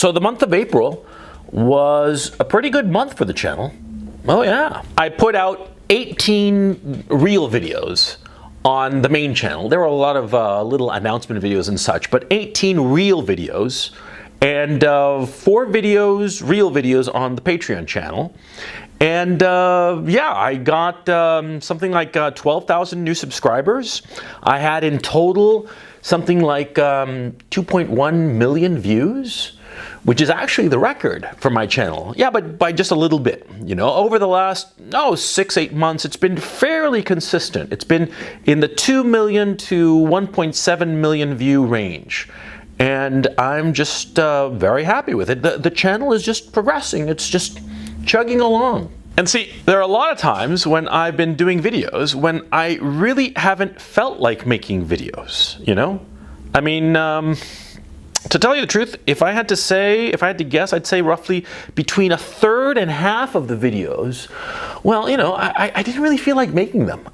So the month of April was a pretty good month for the channel. Oh yeah. I put out 18 reel videos on the main channel. There were a lot of little announcement videos and such, but 18 reel videos and 4 videos, real videos on the Patreon channel. And yeah, I got something like 12,000 new subscribers. I had in total something like 2.1 million views, which is actually the record for my channel. Yeah, but by just a little bit. You know, over the last 6-8 months, it's been fairly consistent. It's been in the 2 million to 1.7 million view range. And I'm just very happy with it. The channel is just progressing. It's just chugging along. And see, there are a lot of times when I've been doing videos when I really haven't felt like making videos, you know? I mean, to tell you the truth, if I had to guess, I'd say roughly between a third and half of the videos, well, you know, I didn't really feel like making them.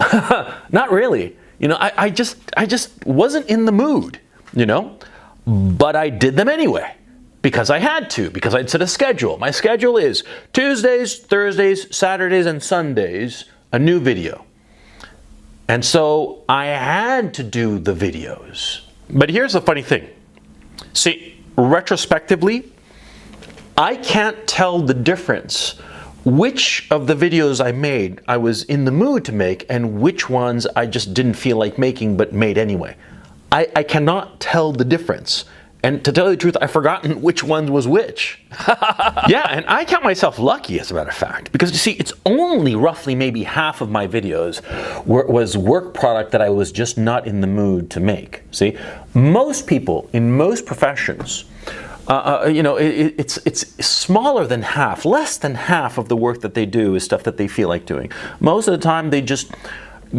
Not really. You know, I just wasn't in the mood, you know? But I did them anyway. Because I had to, because I'd set a schedule. My schedule is Tuesdays, Thursdays, Saturdays, and Sundays, a new video. And so I had to do the videos. But here's the funny thing. See, retrospectively, I can't tell the difference which of the videos I made I was in the mood to make and which ones I just didn't feel like making but made anyway. I cannot tell the difference. And to tell you the truth, I've forgotten which one was which. Yeah, and I count myself lucky, as a matter of fact, because you see, it's only roughly maybe half of my videos was work product that I was just not in the mood to make. See, most people in most professions, you know, it's smaller than half, less than half of the work that they do is stuff that they feel like doing. Most of the time, they just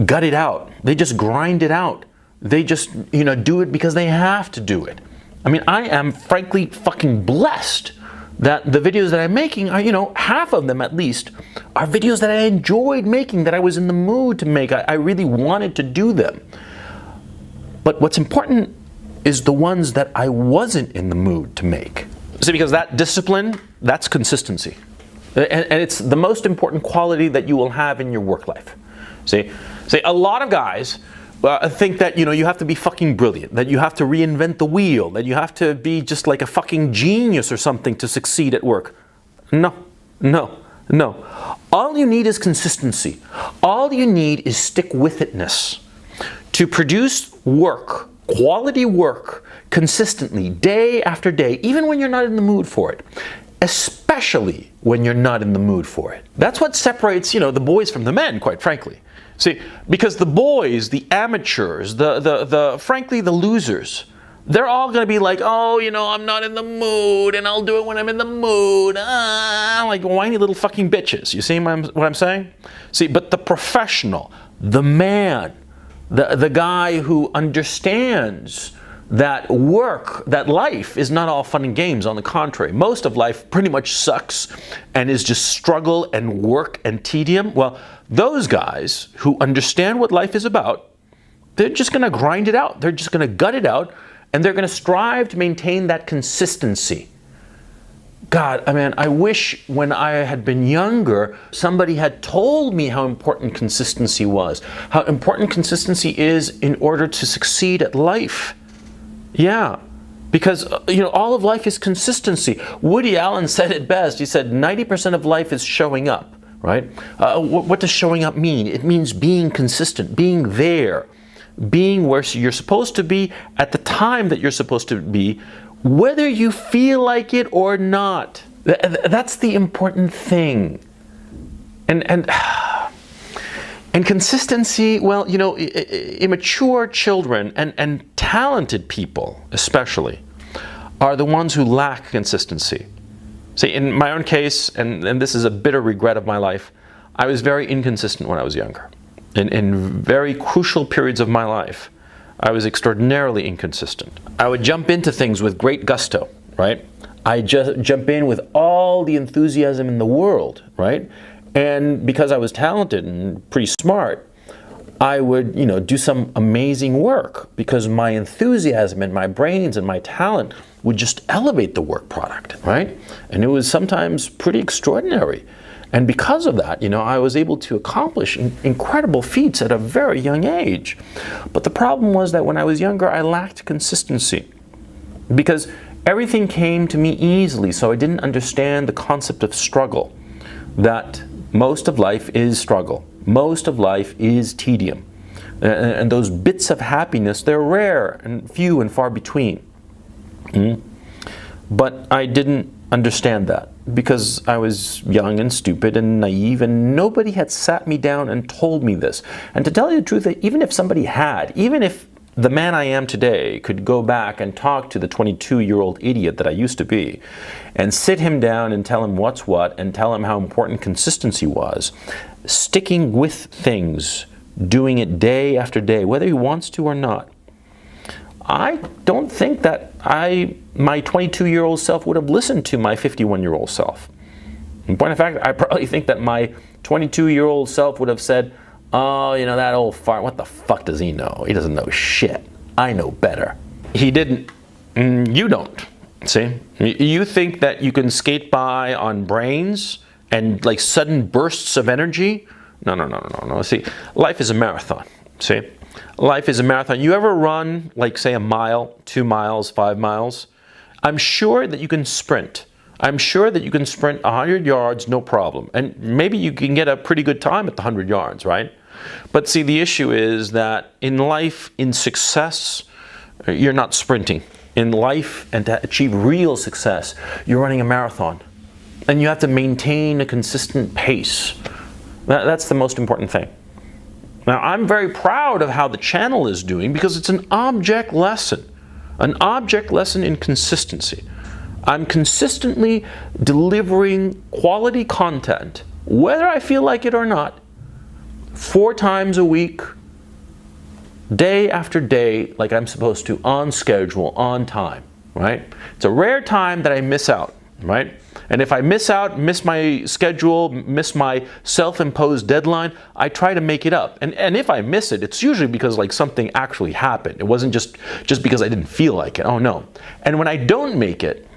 gut it out. They just grind it out. They just, you know, do it because they have to do it. I mean, I am frankly fucking blessed that the videos that I'm making are, you know, half of them at least, are videos that I enjoyed making, that I was in the mood to make. I really wanted to do them. But what's important is the ones that I wasn't in the mood to make. See, because that discipline, that's consistency. And it's the most important quality that you will have in your work life. See, a lot of guys think that, you know, you have to be fucking brilliant, that you have to reinvent the wheel, that you have to be just like a fucking genius or something to succeed at work. No, no, no. All you need is consistency. All you need is stick-with-itness to produce work, quality work, consistently, day after day, even when you're not in the mood for it. Especially when you're not in the mood for it. That's what separates, you know, the boys from the men, quite frankly. See, because the boys, the amateurs, frankly, the losers, they're all going to be like, oh, you know, I'm not in the mood, and I'll do it when I'm in the mood. Like whiny little fucking bitches. You see what I'm saying? See, but the professional, the man, the guy who understands that work, that life is not all fun and games. On the contrary, most of life pretty much sucks and is just struggle and work and tedium. Well, those guys who understand what life is about, they're just going to grind it out. They're just going to gut it out, and they're going to strive to maintain that consistency. God, I mean, I wish when I had been younger, somebody had told me how important consistency was, how important consistency is in order to succeed at life. Yeah, because, you know, all of life is consistency. Woody Allen said it best. He said 90% of life is showing up, right? What does showing up mean? It means being consistent, being there, being where you're supposed to be at the time that you're supposed to be, whether you feel like it or not. That's the important thing. And consistency, well, you know, immature children and talented people especially are the ones who lack consistency. See, in my own case, and this is a bitter regret of my life, I was very inconsistent when I was younger. In very crucial periods of my life, I was extraordinarily inconsistent. I would jump into things with great gusto, right? I just jump in with all the enthusiasm in the world, right? And because I was talented and pretty smart, I would, do some amazing work because my enthusiasm and my brains and my talent would just elevate the work product, right? And it was sometimes pretty extraordinary. And because of that, I was able to accomplish incredible feats at a very young age. But the problem was that when I was younger, I lacked consistency because everything came to me easily, so I didn't understand the concept of struggle, that most of life is struggle. Most of life is tedium. And those bits of happiness, they're rare and few and far between. But I didn't understand that because I was young and stupid and naive, and nobody had sat me down and told me this. And to tell you the truth, even if somebody had, even if the man I am today could go back and talk to the 22-year-old idiot that I used to be and sit him down and tell him what's what and tell him how important consistency was, sticking with things, doing it day after day, whether he wants to or not, I don't think that my 22-year-old self would have listened to my 51-year-old self. In point of fact, I probably think that my 22-year-old self would have said, oh, that old fart, what the fuck does he know? He doesn't know shit. I know better. He didn't. You don't. See? You think that you can skate by on brains and like sudden bursts of energy? No. See, life is a marathon. See? Life is a marathon. You ever run, like, say, a mile, 2 miles, 5 miles? I'm sure that you can sprint. I'm sure that you can sprint 100 yards, no problem. And maybe you can get a pretty good time at the 100 yards, right? But see, the issue is that in life, in success, you're not sprinting. In life, and to achieve real success, you're running a marathon. And you have to maintain a consistent pace. That's the most important thing. Now, I'm very proud of how the channel is doing because it's an object lesson in consistency. I'm consistently delivering quality content, whether I feel like it or not, 4 times a week, day after day, like I'm supposed to, on schedule, on time, right? It's a rare time that I miss out, right? And if I miss out, miss my schedule, miss my self-imposed deadline, I try to make it up. And if I miss it, it's usually because like something actually happened. It wasn't just because I didn't feel like it. Oh no. And when I don't make it,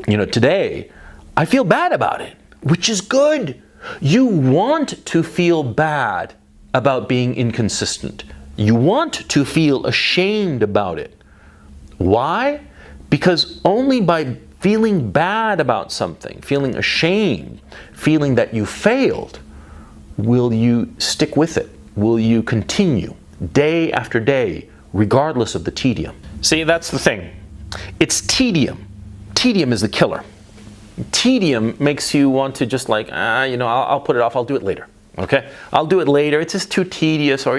today, I feel bad about it, which is good. You want to feel bad about being inconsistent. You want to feel ashamed about it. Why? Because only by feeling bad about something, feeling ashamed, feeling that you failed, will you stick with it? Will you continue day after day, regardless of the tedium? See, that's the thing. It's tedium. Tedium is the killer. Tedium makes you want to just like, I'll put it off, I'll do it later. Okay, I'll do it later. It's just too tedious, or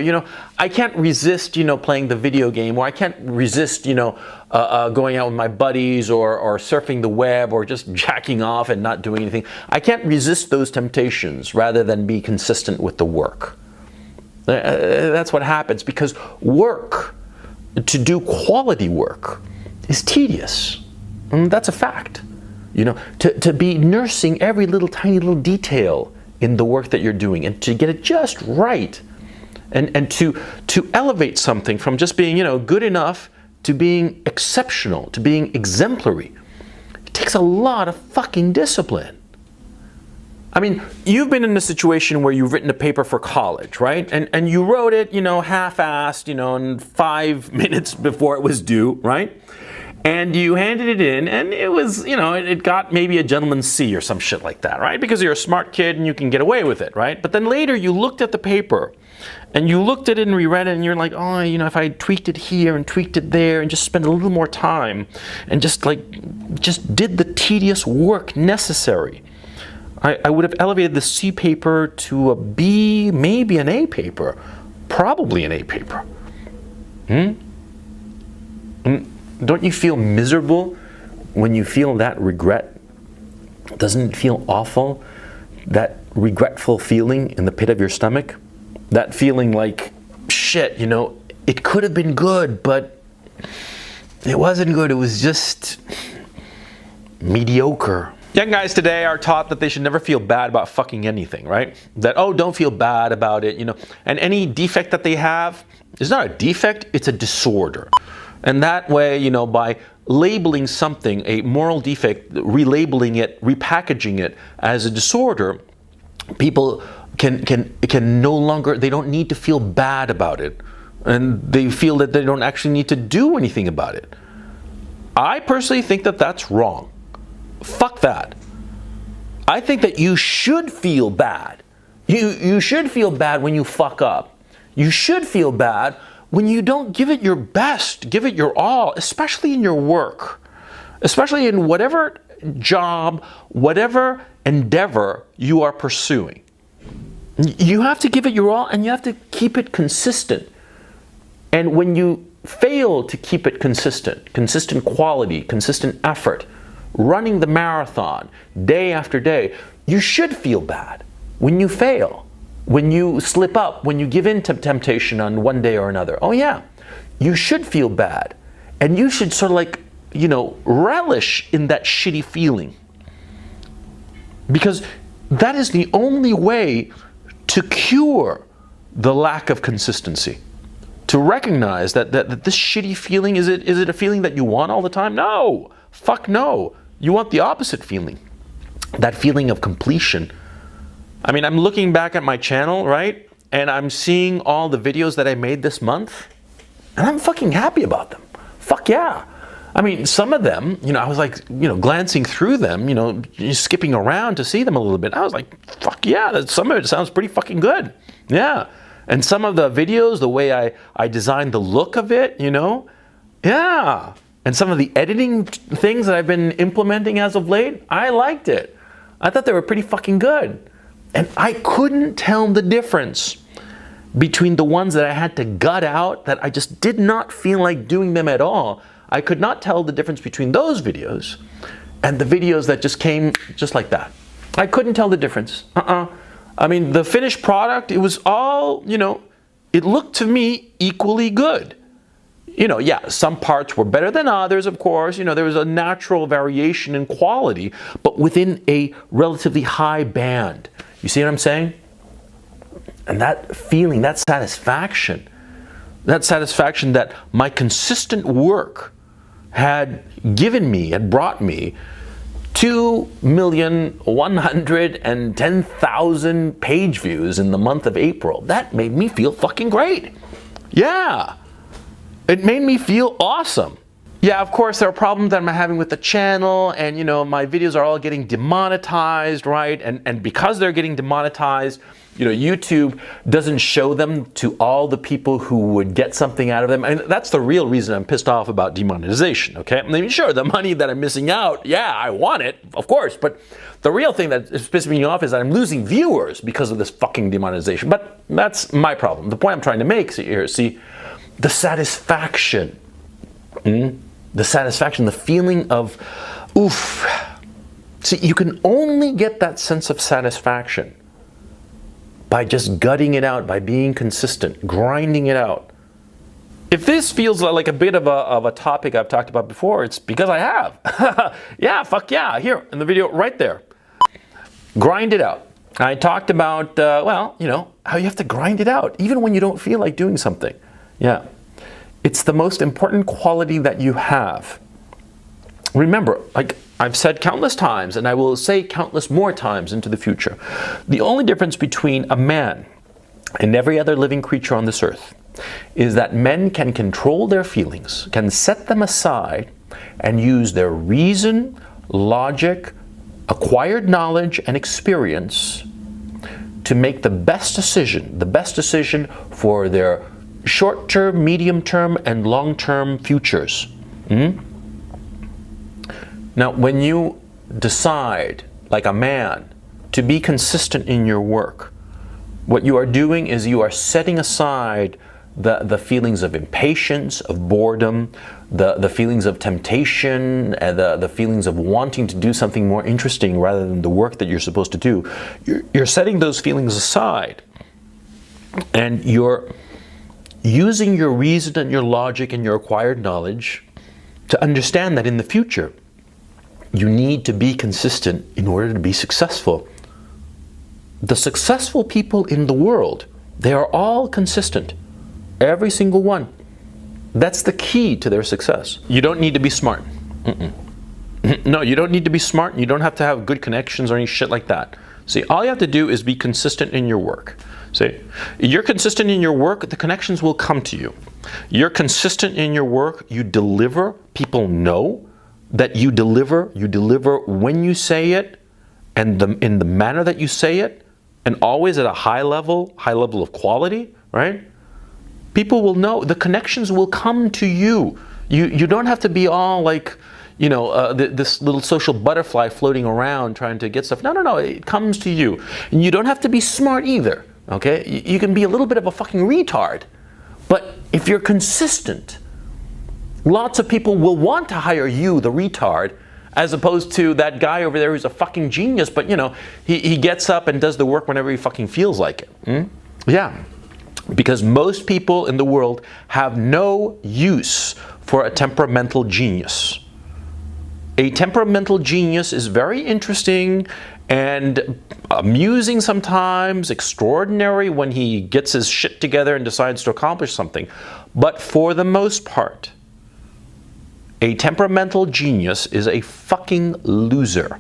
I can't resist, playing the video game, or I can't resist, going out with my buddies, or surfing the web, or just jacking off and not doing anything. I can't resist those temptations rather than be consistent with the work. That's what happens because work, to do quality work, is tedious. And that's a fact. To be nursing every tiny little detail in the work that you're doing and to get it just right and to elevate something from just being good enough to being exceptional, to being exemplary. It takes a lot of fucking discipline. I mean, you've been in a situation where you've written a paper for college, right? And you wrote it, half-assed, in 5 minutes before it was due, right? And you handed it in, and it was, it got maybe a gentleman's C or some shit like that, right? Because you're a smart kid and you can get away with it, right? But then later you looked at the paper, and you looked at it and reread it, and you're like, oh, if I tweaked it here and tweaked it there and just spent a little more time and just did the tedious work necessary, I would have elevated the C paper to a B, maybe an A paper, probably an A paper. Don't you feel miserable when you feel that regret? Doesn't it feel awful? That regretful feeling in the pit of your stomach? That feeling like, shit, it could have been good, but it wasn't good. It was just mediocre. Young guys today are taught that they should never feel bad about fucking anything, right? That, oh, don't feel bad about it, you know. And any defect that they have is not a defect, it's a disorder. And that way, you know, by labeling something a moral defect, relabeling it, repackaging it as a disorder, people can no longer, they don't need to feel bad about it. And they feel that they don't actually need to do anything about it. I personally think that that's wrong. Fuck that. I think that you should feel bad. You should feel bad when you fuck up. You should feel bad when you don't give it your best, give it your all, especially in your work, especially in whatever job, whatever endeavor you are pursuing. You have to give it your all and you have to keep it consistent. And when you fail to keep it consistent quality, consistent effort, running the marathon day after day, you should feel bad when you fail, when you slip up, when you give in to temptation on one day or another. Oh yeah, you should feel bad. And you should sort of like, you know, relish in that shitty feeling. Because that is the only way to cure the lack of consistency. To recognize that this shitty feeling, is it a feeling that you want all the time? No, fuck no. You want the opposite feeling, that feeling of completion. I mean, I'm looking back at my channel, right? And I'm seeing all the videos that I made this month, and I'm fucking happy about them. Fuck yeah. I mean, some of them, you know, I was like, you know, glancing through them, you know, skipping around to see them a little bit. I was like, fuck yeah, some of it sounds pretty fucking good. Yeah. And some of the videos, the way I designed the look of it, you know, yeah. And some of the editing things that I've been implementing as of late, I liked it. I thought they were pretty fucking good. And I couldn't tell the difference between the ones that I had to gut out, that I just did not feel like doing them at all. I could not tell the difference between those videos and the videos that just came just like that. I couldn't tell the difference. I mean, the finished product, it was all, you know, it looked to me equally good. You know, yeah, some parts were better than others, of course. You know, there was a natural variation in quality, but within a relatively high band. You see what I'm saying? And that feeling, that satisfaction that my consistent work had given me, had brought me 2,110,000 page views in the month of April. That made me feel fucking great. Yeah. It made me feel awesome. Yeah, of course, there are problems that I'm having with the channel, and you know, my videos are all getting demonetized, right? And because they're getting demonetized, you know, YouTube doesn't show them to all the people who would get something out of them. And that's the real reason I'm pissed off about demonetization, okay? I mean, sure, the money that I'm missing out, yeah, I want it, of course, but the real thing that is pissing me off is that I'm losing viewers because of this fucking demonetization. But that's my problem. The point I'm trying to make here, see, the satisfaction, the feeling of, oof. See, you can only get that sense of satisfaction by just gutting it out, by being consistent, grinding it out. If this feels like a bit of a topic I've talked about before, it's because I have. Yeah, fuck yeah, here in the video right there. Grind it out. I talked about, well, you know, how you have to grind it out, even when you don't feel like doing something. Yeah. It's the most important quality that you have. Remember, like I've said countless times, and I will say countless more times into the future, the only difference between a man and every other living creature on this earth is that men can control their feelings, can set them aside, and use their reason, logic, acquired knowledge, and experience to make the best decision for their short-term, medium-term, and long-term futures. Now, when you decide, like a man, to be consistent in your work, what you are doing is you are setting aside the feelings of impatience, of boredom, the feelings of temptation, and the feelings of wanting to do something more interesting rather than the work that you're supposed to do. You're setting those feelings aside, and you're using your reason and your logic and your acquired knowledge to understand that in the future, You need to be consistent in order to be successful. The successful people in the world, they are all consistent. Every single one. That's the key to their success. You don't need to be smart. No, you don't need to be smart. You don't have to have good connections or any shit like that. See, all you have to do is be consistent in your work. See, you're consistent in your work, the connections will come to you. You're consistent in your work, you deliver, people know that you deliver when you say it, and in the manner that you say it, and always at a high level of quality, right? People will know, the connections will come to you. You don't have to be all like, you know, this little social butterfly floating around trying to get stuff. No, it comes to you. And you don't have to be smart either, okay? You can be a little bit of a fucking retard. But if you're consistent, lots of people will want to hire you, the retard, as opposed to that guy over there who's a fucking genius, but you know, he gets up and does the work whenever he fucking feels like it. Yeah. Because most people in the world have no use for a temperamental genius. A temperamental genius is very interesting and amusing sometimes, extraordinary when he gets his shit together and decides to accomplish something. But for the most part, a temperamental genius is a fucking loser.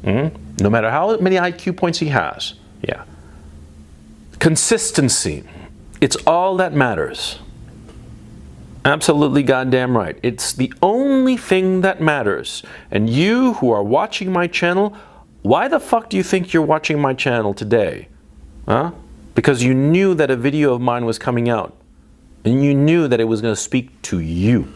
No matter how many IQ points he has. Yeah. Consistency. It's all that matters. Absolutely goddamn right. It's the only thing that matters. And you who are watching my channel, why the fuck do you think you're watching my channel today? Huh? Because you knew that a video of mine was coming out. And you knew that it was going to speak to you.